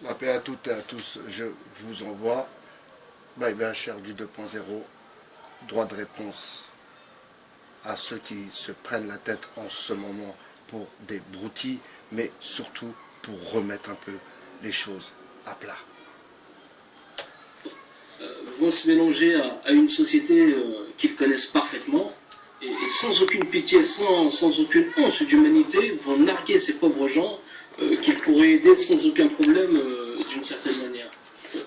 La paix à toutes et à tous, je vous envoie Bye HR du 2.0, droit de réponse à ceux qui se prennent la tête en ce moment pour des broutilles, mais surtout pour remettre un peu les choses à plat. Vont se mélanger à une société qu'ils connaissent parfaitement et sans aucune pitié, sans aucune once d'humanité, vont narguer ces pauvres gens qu'ils pourraient aider sans aucun problème d'une certaine manière.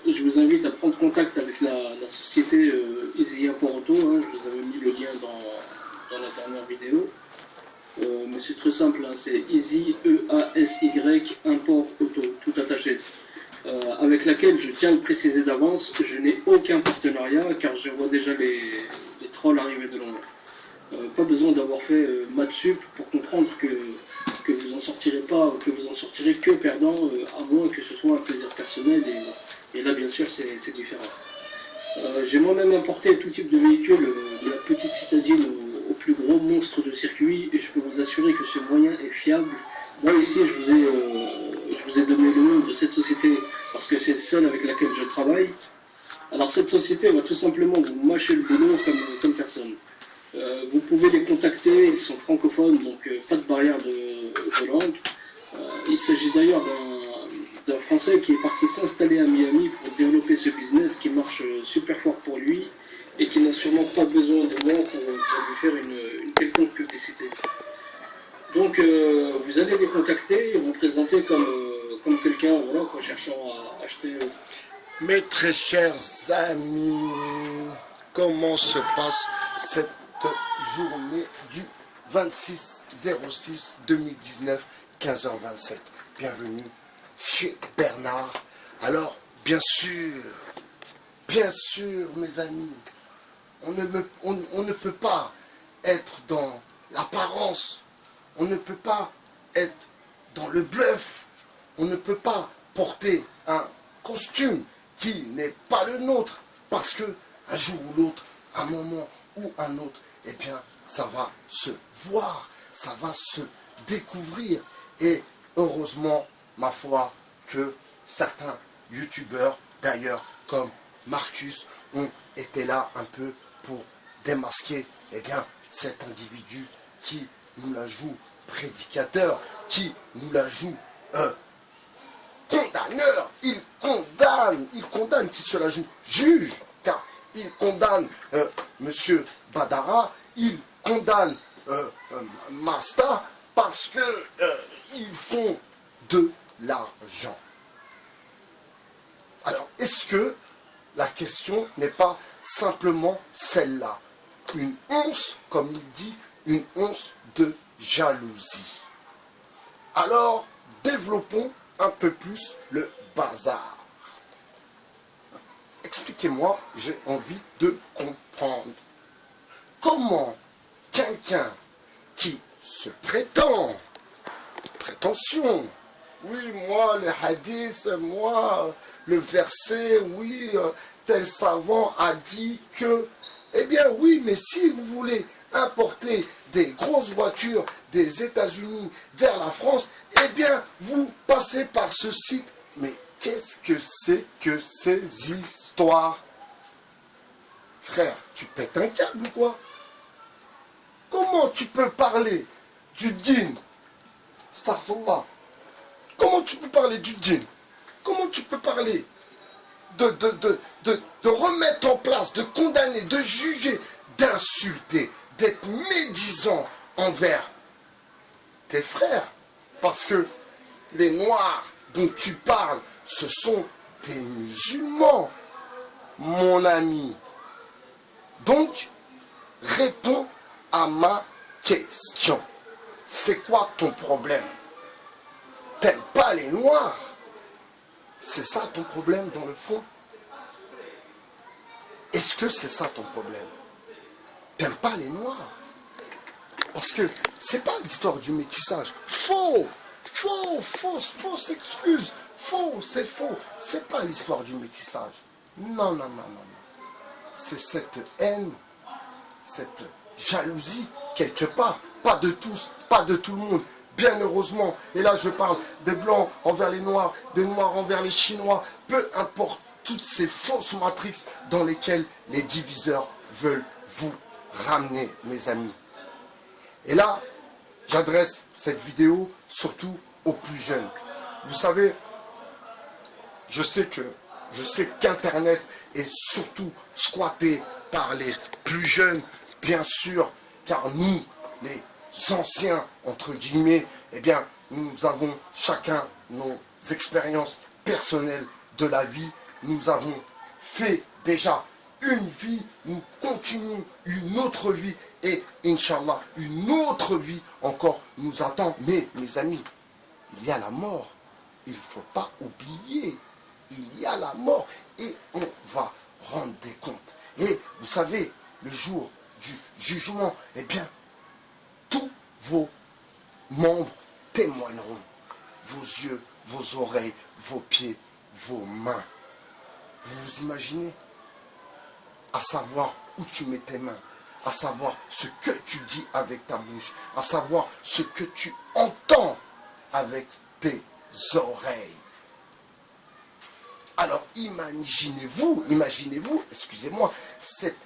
Je vous invite à prendre contact avec la société Easy Import Auto, hein, je vous avais mis le lien dans la dernière vidéo. Mais c'est très simple, hein, c'est Easy, E-A-S-Y, Import Auto, tout attaché. Avec laquelle, je tiens à le préciser d'avance, je n'ai aucun partenariat car je vois déjà les trolls arriver de loin. Pas besoin d'avoir fait maths sup pour comprendre que vous en sortirez pas, que vous en sortirez que perdant, à moins que ce soit un plaisir personnel et là bien sûr c'est différent. J'ai moi-même importé tout type de véhicule, de la petite citadine au plus gros monstre de circuit et je peux vous assurer que ce moyen est fiable. Moi ici je vous ai donné le nom de cette société parce que c'est celle avec laquelle je travaille. Alors cette société va tout simplement vous mâcher le boulot comme personne. Vous pouvez les contacter, ils sont francophones, donc pas de barrière de langue. Il s'agit d'ailleurs d'un Français qui est parti s'installer à Miami pour développer ce business qui marche super fort pour lui et qui n'a sûrement pas besoin de moi pour lui faire une quelconque publicité. Donc vous allez les contacter et vous présenter comme quelqu'un voilà, cherchant à acheter. Mes très chers amis, comment se passe cette journée du 26/06/2019, 15h27. Bienvenue chez Bernard. Alors, bien sûr, mes amis, on ne peut pas être dans l'apparence, on ne peut pas être dans le bluff, on ne peut pas porter un costume qui n'est pas le nôtre, parce que un jour ou l'autre, un moment ou un autre, eh bien, ça va se voir, ça va se découvrir. Et heureusement, ma foi, que certains youtubeurs, d'ailleurs, comme Marcus, ont été là un peu pour démasquer, eh bien, cet individu qui nous la joue prédicateur, qui nous la joue condamneur, il condamne qui se la joue juge, car il condamne Monsieur Badara, il condamne Masta parce que ils font de l'argent. Alors, est-ce que la question n'est pas simplement celle-là? Une once, comme il dit, une once de jalousie. Alors, développons un peu plus le bazar. Expliquez-moi, j'ai envie de comprendre. Comment quelqu'un qui se prétention, oui, moi, le hadith, moi, le verset, oui, tel savant a dit que, eh bien, oui, mais si vous voulez importer des grosses voitures des États-Unis vers la France, eh bien, vous passez par ce site. Mais qu'est-ce que c'est que ces histoires? Frère, tu pètes un câble ou quoi? Comment tu peux parler du djinn? Astaghfirullah. Comment tu peux parler du djinn? Comment tu peux parler de remettre en place, de condamner, de juger, d'insulter, d'être médisant envers tes frères? Parce que les Noirs dont tu parles, ce sont des musulmans, mon ami. Donc, réponds à ma question. C'est quoi ton problème? T'aimes pas les Noirs? C'est ça ton problème dans le fond? Est-ce que c'est ça ton problème? T'aimes pas les Noirs? Parce que c'est pas l'histoire du métissage. Fausse excuse. C'est faux. C'est pas l'histoire du métissage. Non. C'est cette haine, cette jalousie, quelque part. Pas de tous, pas de tout le monde, bien heureusement, et là je parle des Blancs envers les Noirs, des Noirs envers les Chinois, peu importe toutes ces fausses matrices dans lesquelles les diviseurs veulent vous ramener, mes amis. Et là, j'adresse cette vidéo surtout aux plus jeunes. Vous savez, je sais qu'Internet est surtout squatté par les plus jeunes, bien sûr, car nous, les anciens, entre guillemets, eh bien, nous avons chacun nos expériences personnelles de la vie. Nous avons fait déjà une vie, nous continuons une autre vie et, Inch'Allah, une autre vie encore nous attend. Mais, mes amis, il y a la mort. Il ne faut pas oublier. Il y a la mort et on va rendre des comptes. Et vous savez, le jour du jugement, eh bien, tous vos membres témoigneront. Vos yeux, vos oreilles, vos pieds, vos mains. Vous vous imaginez? À savoir où tu mets tes mains, à savoir ce que tu dis avec ta bouche, à savoir ce que tu entends avec tes oreilles. Alors imaginez-vous, excusez-moi, cette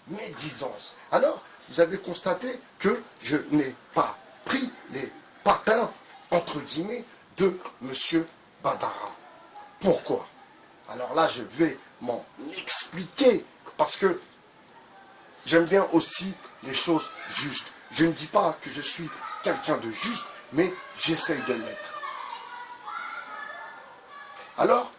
médisance. Alors, vous avez constaté que je n'ai pas pris les patins, entre guillemets, de M. Badara. Pourquoi? Alors là, je vais m'en expliquer, parce que j'aime bien aussi les choses justes. Je ne dis pas que je suis quelqu'un de juste, mais j'essaye de l'être. Alors,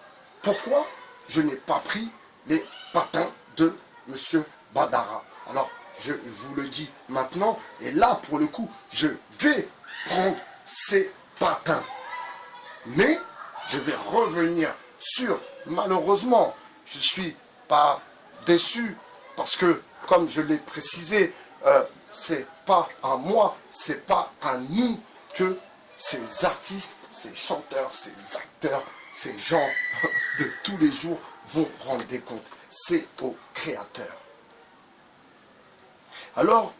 pourquoi je n'ai pas pris les patins de M. Badara? Alors, je vous le dis maintenant, et là, pour le coup, je vais prendre ces patins. Mais, je vais revenir sur, malheureusement, je ne suis pas déçu, parce que, comme je l'ai précisé, c'est pas à moi, c'est pas à nous que ces artistes, ces chanteurs, ces acteurs, ces gens de tous les jours vont rendre des comptes. C'est au Créateur. Alors,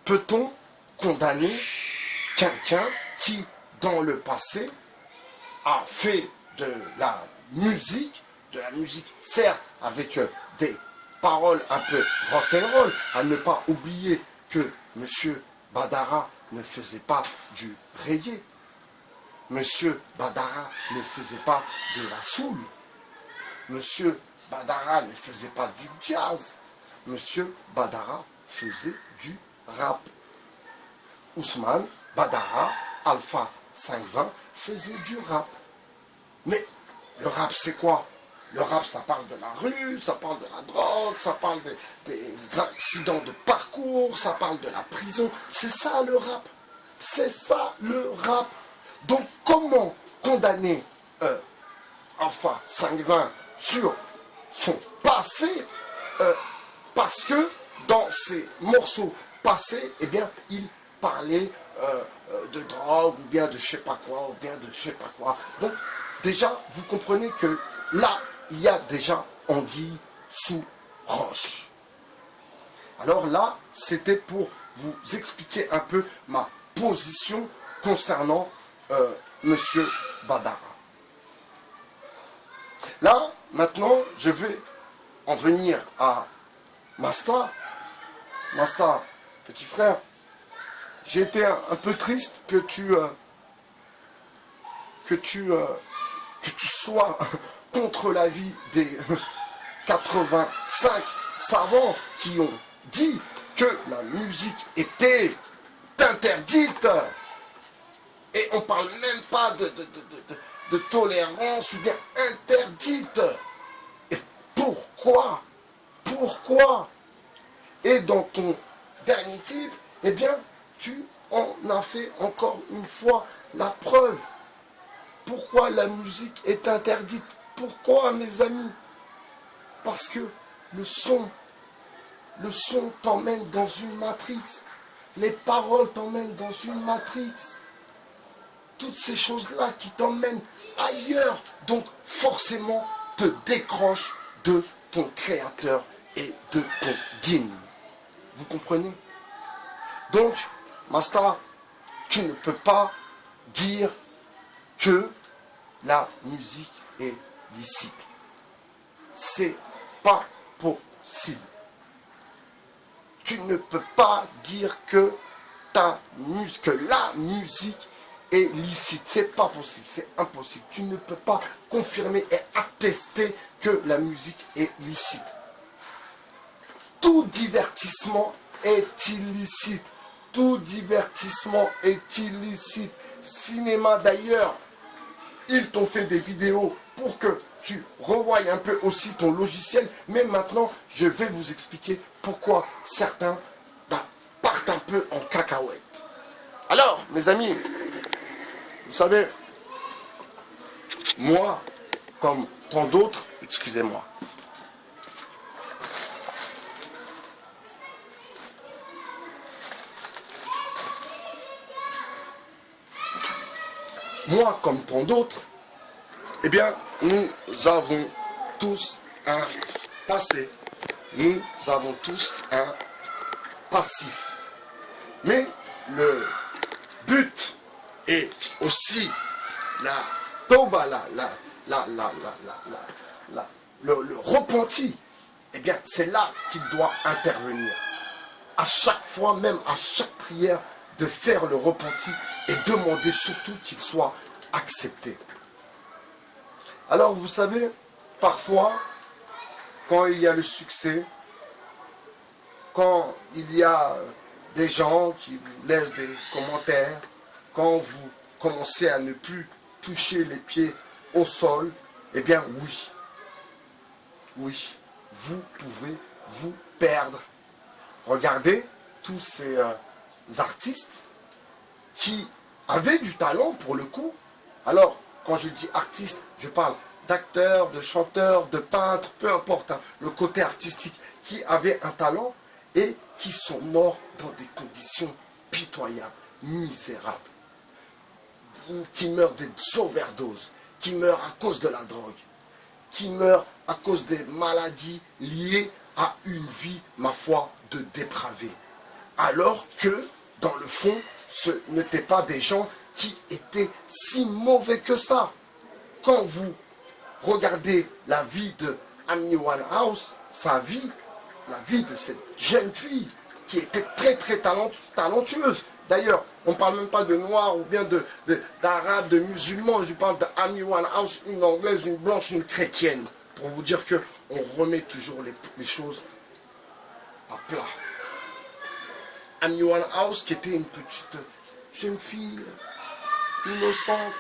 peut-on condamner quelqu'un qui, dans le passé, a fait de la musique, certes, avec des paroles un peu rock'n'roll, à ne pas oublier que M. Badara ne faisait pas du reggae. Monsieur Badara ne faisait pas de la soul. Monsieur Badara ne faisait pas du jazz. Monsieur Badara faisait du rap. Ousmane Badara, Alpha 520, faisait du rap. Mais le rap, c'est quoi? Le rap, ça parle de la rue, ça parle de la drogue, ça parle des accidents de parcours, ça parle de la prison. C'est ça le rap. C'est ça le rap. Donc, comment condamner Alpha 520 sur son passé parce que dans ses morceaux passés, eh bien, il parlait de drogue, ou bien de je sais pas quoi, ou bien de je sais pas quoi. Donc, déjà, vous comprenez que là, il y a déjà anguille sous roche. Alors là, c'était pour vous expliquer un peu ma position concernant Monsieur Badara. Là, maintenant, je vais en venir à Masta. Masta, petit frère, j'ai été un peu triste que tu sois contre l'avis des 85 savants qui ont dit que la musique était interdite. Et on ne parle même pas de tolérance ou bien interdite. Et pourquoi? Pourquoi? Et dans ton dernier clip, eh bien, tu en as fait encore une fois la preuve. Pourquoi la musique est interdite? Pourquoi, mes amis? Parce que le son t'emmène dans une matrix. Les paroles t'emmènent dans une matrix. Toutes ces choses-là qui t'emmènent ailleurs, donc forcément te décrochent de ton créateur et de ton djinn. Vous comprenez? Donc, Masta, tu ne peux pas dire que la musique est licite. C'est pas possible. Tu ne peux pas dire que la musique est licite. C'est pas possible, c'est impossible. Tu ne peux pas confirmer et attester que la musique est licite. Tout divertissement est illicite. Tout divertissement est illicite. Cinéma d'ailleurs, ils t'ont fait des vidéos pour que tu revoies un peu aussi ton logiciel. Mais maintenant, je vais vous expliquer pourquoi certains partent un peu en cacahuète. Alors, mes amis, vous savez, moi, comme tant d'autres, excusez-moi, moi, comme tant d'autres, eh bien, nous avons tous un passé. Nous avons tous un passif. Mais le but est aussi la tauba, le repenti. Eh bien, c'est là qu'il doit intervenir. À chaque fois, même à chaque prière, de faire le repenti et demander surtout qu'il soit accepté. Alors, vous savez, parfois, quand il y a le succès, quand il y a des gens qui vous laissent des commentaires, quand vous commencez à ne plus toucher les pieds au sol, eh bien oui, vous pouvez vous perdre. Regardez tous ces artistes qui avaient du talent pour le coup. Alors, quand je dis artiste, je parle d'acteurs, de chanteurs, de peintres, peu importe, hein, le côté artistique, qui avaient un talent et qui sont morts dans des conditions pitoyables, misérables, qui meurent des overdoses, qui meurent à cause de la drogue, qui meurent à cause des maladies liées à une vie, ma foi, de dépravé. Alors que, dans le fond, ce n'étaient pas des gens qui étaient si mauvais que ça. Quand vous regardez la vie de Amy Winehouse, sa vie, la vie de cette jeune fille qui était très très talentueuse. D'ailleurs, on ne parle même pas de noirs ou bien d'arabes, de musulmans. Je parle d'Amy Winehouse, une anglaise, une blanche, une chrétienne. Pour vous dire que on remet toujours les choses à plat. Amy Winehouse, qui était une petite jeune fille innocente,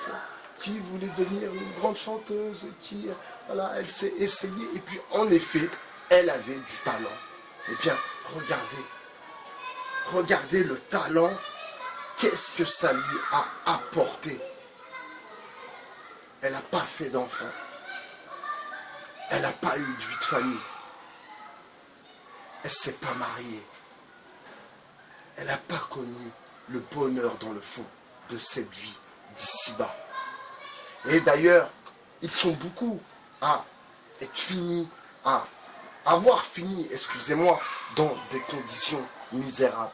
qui voulait devenir une grande chanteuse, qui, voilà, elle s'est essayée, et puis en effet, elle avait du talent. Eh bien, regardez le talent, qu'est-ce que ça lui a apporté. Elle n'a pas fait d'enfant, elle n'a pas eu de vie de famille, elle ne s'est pas mariée, elle n'a pas connu le bonheur dans le fond de cette vie d'ici-bas. Et d'ailleurs, ils sont beaucoup à être finis, à avoir fini, excusez-moi, dans des conditions misérables.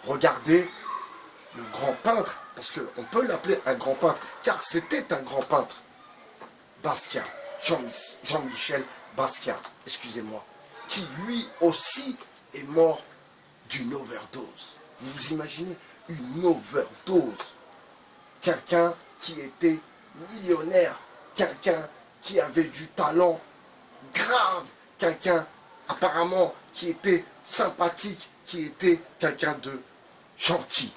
Regardez le grand peintre, parce qu'on peut l'appeler un grand peintre, car c'était un grand peintre. Basquiat, Jean-Michel Basquiat, excusez-moi, qui lui aussi est mort d'une overdose. Vous vous imaginez une overdose? Quelqu'un qui était millionnaire, quelqu'un qui avait du talent grave, quelqu'un apparemment qui était sympathique, qui était quelqu'un de gentil.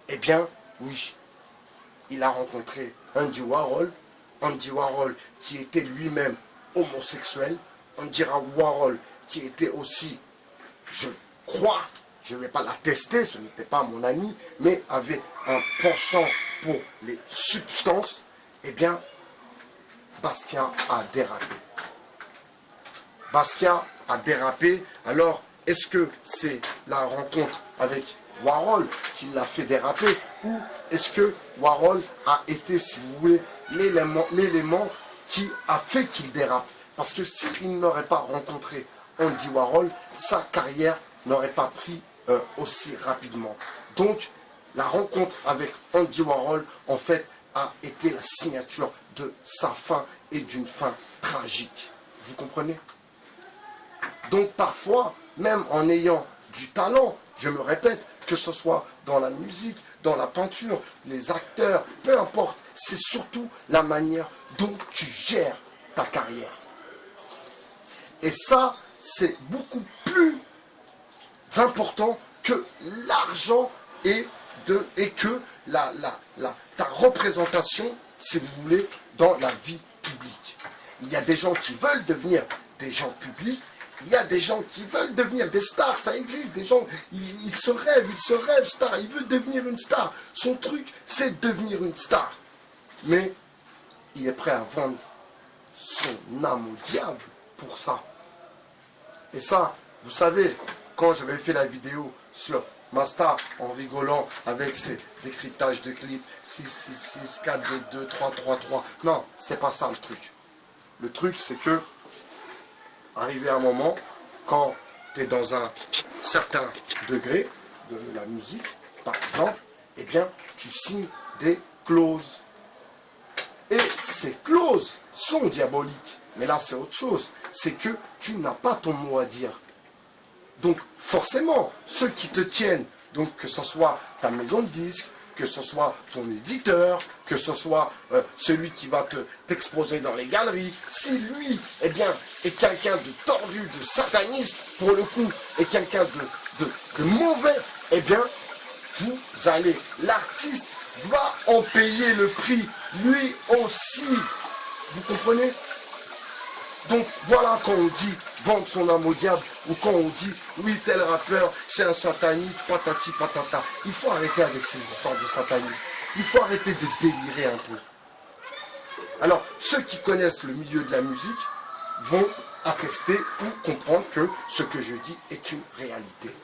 Eh bien, oui, il a rencontré Andy Warhol qui était lui-même homosexuel, Andy Warhol qui était aussi, je crois, je ne vais pas l'attester, ce n'était pas mon ami, mais avait un penchant pour les substances. Eh bien, Basquiat a dérapé. Basquiat a dérapé. Alors, est-ce que c'est la rencontre avec Warhol qui l'a fait déraper, ou est-ce que Warhol a été, si vous voulez, l'élément qui a fait qu'il dérape? Parce que s'il n'aurait pas rencontré Andy Warhol, sa carrière n'aurait pas pris aussi rapidement. Donc, la rencontre avec Andy Warhol, en fait, a été la signature de sa fin et d'une fin tragique. Vous comprenez? Donc parfois, même en ayant du talent, je me répète, que ce soit dans la musique, dans la peinture, les acteurs, peu importe, c'est surtout la manière dont tu gères ta carrière. Et ça, c'est beaucoup plus important que l'argent et que ta représentation, si vous voulez, dans la vie publique. Il y a des gens qui veulent devenir des gens publics, il y a des gens qui veulent devenir des stars, ça existe, des gens, ils se rêvent star, il veut devenir une star. Son truc, c'est devenir une star. Mais il est prêt à vendre son âme au diable pour ça. Et ça, vous savez, quand j'avais fait la vidéo sur ma star en rigolant avec ses décryptages de clips 6, 6, 6, 4, 2, 2, 3, 3, 3. Non, c'est pas ça le truc. Le truc, c'est que, arrivé à un moment, quand tu es dans un certain degré de la musique, par exemple, eh bien, tu signes des clauses. Et ces clauses sont diaboliques. Mais là, c'est autre chose. C'est que tu n'as pas ton mot à dire. Donc, forcément, ceux qui te tiennent, donc que ce soit ta maison de disques, que ce soit ton éditeur, que ce soit celui qui va t'exposer dans les galeries, si lui, eh bien, est quelqu'un de tordu, de sataniste, pour le coup, est quelqu'un de mauvais, eh bien, vous allez, l'artiste va en payer le prix, lui aussi. Vous comprenez? Donc voilà, quand on dit vendre son âme au diable, ou quand on dit oui, tel rappeur c'est un sataniste, patati patata, il faut arrêter avec ces histoires de satanisme. Il faut arrêter de délirer un peu. Alors, ceux qui connaissent le milieu de la musique vont attester ou comprendre que ce que je dis est une réalité.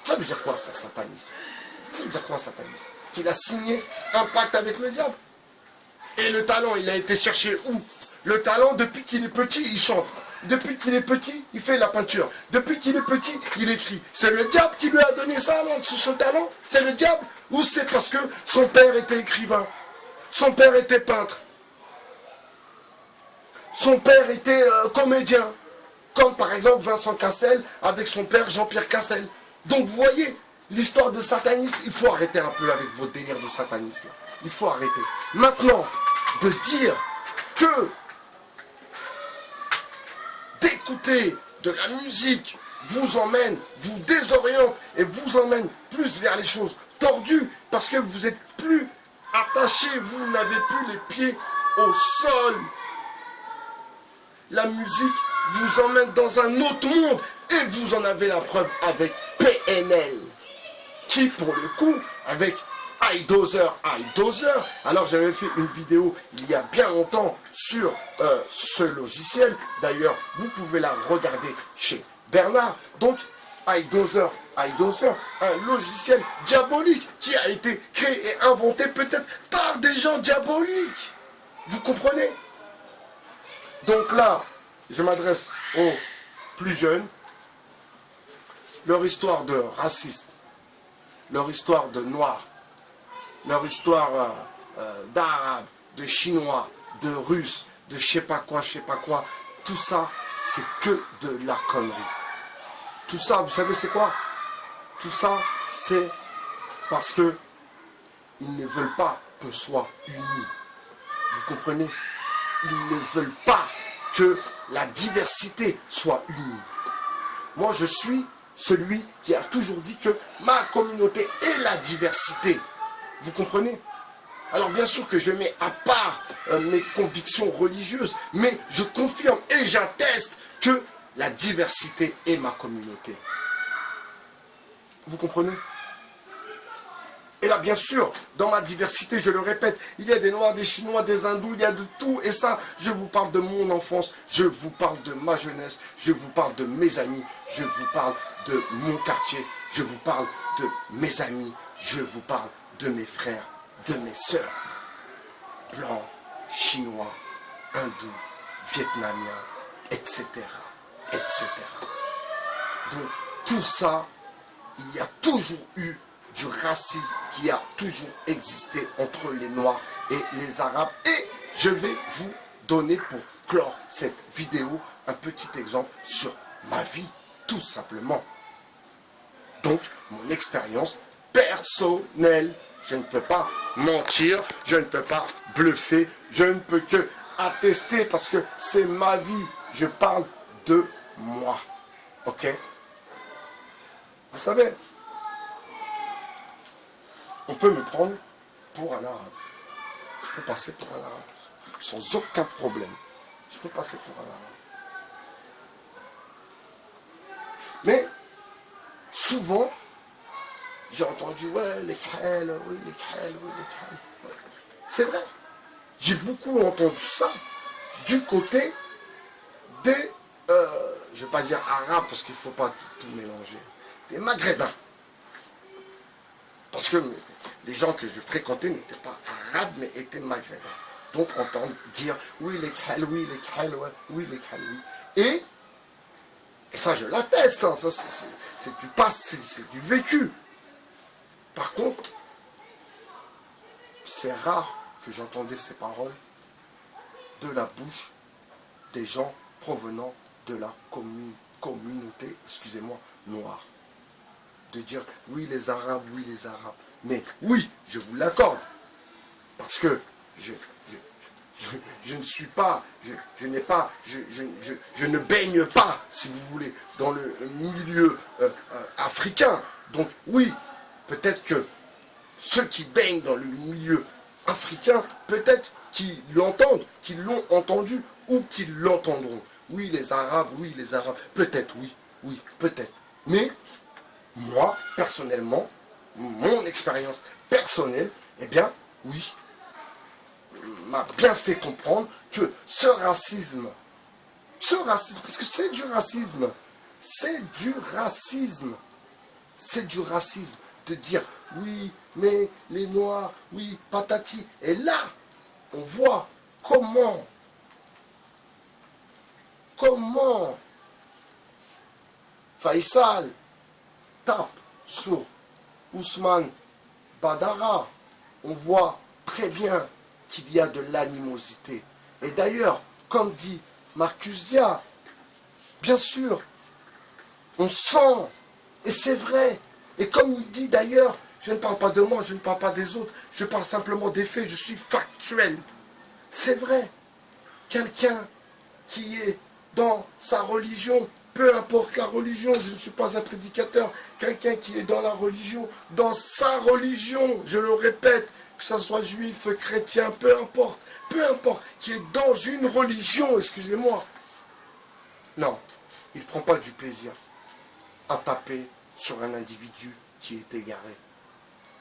Ça veut dire quoi ça, satanisme? Ça veut dire quoi, satanisme? Qu'il a signé un pacte avec le diable. Et le talent, il a été cherché où? Le talent, depuis qu'il est petit, il chante. Depuis qu'il est petit, il fait la peinture. Depuis qu'il est petit, il écrit. C'est le diable qui lui a donné ça, ce talent? C'est le diable? Ou c'est parce que son père était écrivain? Son père était peintre? Son père était comédien? Comme par exemple Vincent Cassel avec son père Jean-Pierre Cassel. Donc vous voyez, l'histoire de satanisme, il faut arrêter un peu avec votre délire de satanisme. Il faut arrêter. Maintenant, de dire que d'écouter de la musique vous emmène, vous désoriente et vous emmène plus vers les choses tordues parce que vous êtes plus attaché, vous n'avez plus les pieds au sol. La musique vous emmène dans un autre monde et vous en avez la preuve avec PNL qui pour le coup avec iDozer. Alors j'avais fait une vidéo il y a bien longtemps sur ce logiciel. D'ailleurs, vous pouvez la regarder chez Bernard. Donc iDozer, un logiciel diabolique qui a été créé et inventé peut-être par des gens diaboliques. Vous comprenez? Donc là, je m'adresse aux plus jeunes. Leur histoire de racisme, leur histoire de noir, leur histoire d'arabe, de chinois, de russe, de je sais pas quoi, tout ça, c'est que de la connerie. Tout ça, vous savez c'est quoi? Tout ça, c'est parce que ils ne veulent pas qu'on soit unis. Vous comprenez? Ils ne veulent pas que la diversité soit unie. Moi, je suis celui qui a toujours dit que ma communauté est la diversité. Vous comprenez? Alors bien sûr que je mets à part mes convictions religieuses, mais je confirme et j'atteste que la diversité est ma communauté. Vous comprenez? Et là, bien sûr, dans ma diversité, je le répète, il y a des Noirs, des Chinois, des Hindous, il y a de tout. Et ça, je vous parle de mon enfance, je vous parle de ma jeunesse, je vous parle de mes amis, je vous parle de mon quartier, je vous parle de mes amis, je vous parle de mes frères, de mes sœurs. Blancs, Chinois, Hindous, Vietnamiens, etc. etc. Donc, tout ça, il y a toujours eu du racisme qui a toujours existé entre les Noirs et les Arabes. Et je vais vous donner pour clore cette vidéo un petit exemple sur ma vie, tout simplement. Donc, mon expérience personnelle. Je ne peux pas mentir, je ne peux pas bluffer, je ne peux que attester parce que c'est ma vie. Je parle de moi. Ok? Vous savez, on peut me prendre pour un arabe. Je peux passer pour un arabe sans aucun problème. Je peux passer pour un arabe. Mais souvent, j'ai entendu, ouais, les khel, oui, les khel, oui, les khel. Ouais. C'est vrai. J'ai beaucoup entendu ça du côté des, je ne vais pas dire arabes, parce qu'il ne faut pas tout mélanger, des maghrébins. Parce que les gens que je fréquentais n'étaient pas arabes, mais étaient maghrébins. Donc, entendre dire, oui, les khel, oui, les khel, ouais, oui, les khel, oui. Et ça, je l'atteste, hein, ça, c'est du passé, c'est du vécu. Par contre, c'est rare que j'entendais ces paroles de la bouche des gens provenant de la communauté, excusez-moi, noire. De dire, oui, les Arabes, oui, les Arabes. Mais oui, je vous l'accorde. Parce que je ne suis pas, je ne baigne pas, si vous voulez, dans le milieu africain. Donc oui, peut-être que ceux qui baignent dans le milieu africain, peut-être qu'ils l'entendent, qu'ils l'ont entendu ou qu'ils l'entendront. Oui, les Arabes, peut-être, oui, oui, peut-être. Mais moi, personnellement, mon expérience personnelle, eh bien, oui, m'a bien fait comprendre que ce racisme, parce que c'est du racisme, de dire, oui, mais les Noirs, oui, patati. Et là, on voit comment Faisal tape sur Ousmane Badara. On voit très bien qu'il y a de l'animosité. Et d'ailleurs, comme dit Marcus Dia, bien sûr, on sent, et c'est vrai, et comme il dit d'ailleurs, je ne parle pas de moi, je ne parle pas des autres, je parle simplement des faits, je suis factuel. C'est vrai, quelqu'un qui est dans sa religion, peu importe la religion, je ne suis pas un prédicateur, quelqu'un qui est dans la religion, dans sa religion, je le répète, que ce soit juif, chrétien, peu importe, qui est dans une religion, excusez-moi. Non, il ne prend pas du plaisir à taper sur un individu qui est égaré.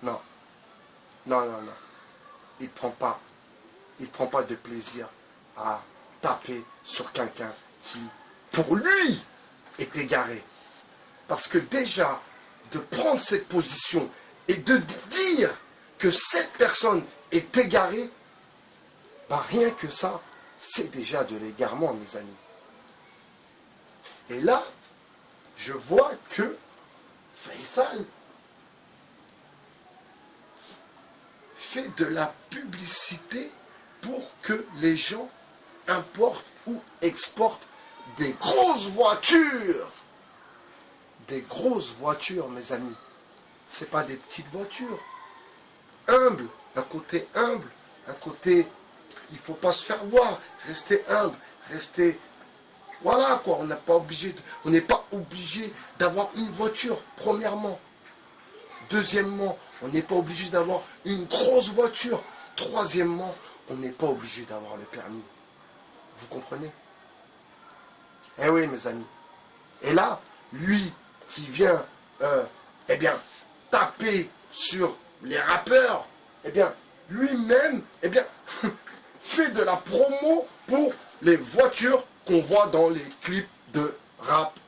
Non. Il ne prend pas de plaisir à taper sur quelqu'un qui, pour lui, est égaré. Parce que déjà, de prendre cette position et de dire que cette personne est égarée, bah rien que ça, c'est déjà de l'égarement, mes amis. Et là, je vois que Faisal fait de la publicité pour que les gens importent ou exportent des grosses voitures. Des grosses voitures, mes amis. Ce n'est pas des petites voitures. Humble, un côté humble, un côté, il ne faut pas se faire voir, rester humble, rester, voilà quoi, on n'est pas obligé d'avoir une voiture, premièrement. Deuxièmement, on n'est pas obligé d'avoir une grosse voiture. Troisièmement, on n'est pas obligé d'avoir le permis. Vous comprenez? Eh oui, mes amis. Et là, lui qui vient, eh bien, taper sur les rappeurs, eh bien, lui-même, eh bien, fait de la promo pour les voitures qu'on voit dans les clips de rap.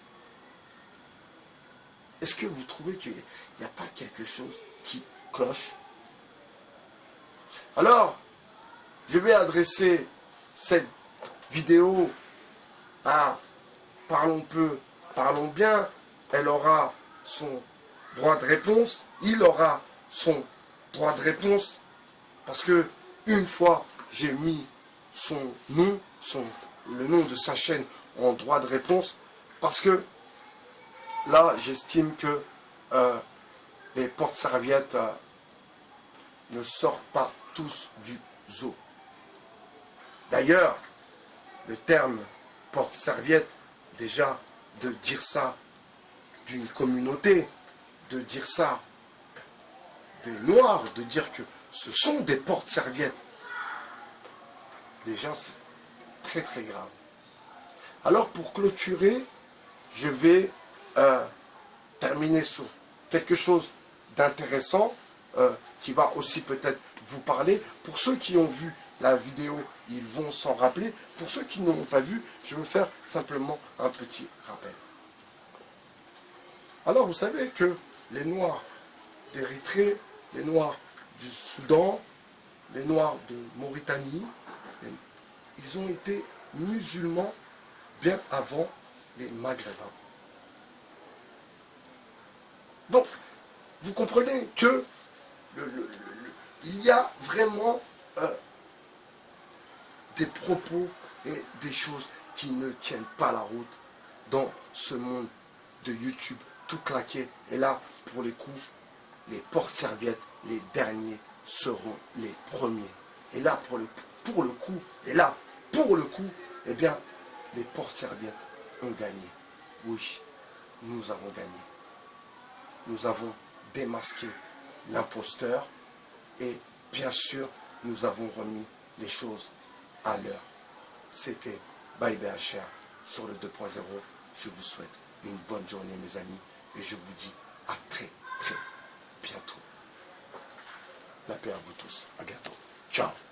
Est-ce que vous trouvez qu'il n'y a pas quelque chose qui cloche? Alors, je vais adresser cette vidéo à Parlons peu, parlons bien. Elle aura son droit de réponse, il aura son droit de réponse, parce que une fois j'ai mis son nom, le nom de sa chaîne en droit de réponse, parce que là j'estime que les porte-serviettes ne sortent pas tous du zoo. D'ailleurs, le terme porte-serviette, déjà de dire ça d'une communauté, de dire ça des Noirs, de dire que ce sont des porte-serviettes, déjà c'est très très grave. Alors pour clôturer, je vais terminer sur quelque chose d'intéressant qui va aussi peut-être vous parler. Pour ceux qui ont vu la vidéo, ils vont s'en rappeler. Pour ceux qui ne l'ont pas vu, je vais faire simplement un petit rappel. Alors vous savez que les Noirs d'Érythrée, les Noirs du Soudan, les Noirs de Mauritanie, ils ont été musulmans bien avant les Maghrébins. Donc, vous comprenez que il y a vraiment des propos et des choses qui ne tiennent pas la route dans ce monde de YouTube tout claqué. Et là, pour les coups, les porte-serviettes, les derniers seront les premiers. Et là, pour le coup, eh bien, les porte-serviettes ont gagné. Oui, nous avons gagné. Nous avons démasqué l'imposteur et bien sûr, nous avons remis les choses à l'heure. C'était Baye BHR sur le 2.0. Je vous souhaite une bonne journée, mes amis, et je vous dis à très, très bientôt. La paix à vous tous. À bientôt. Ciao.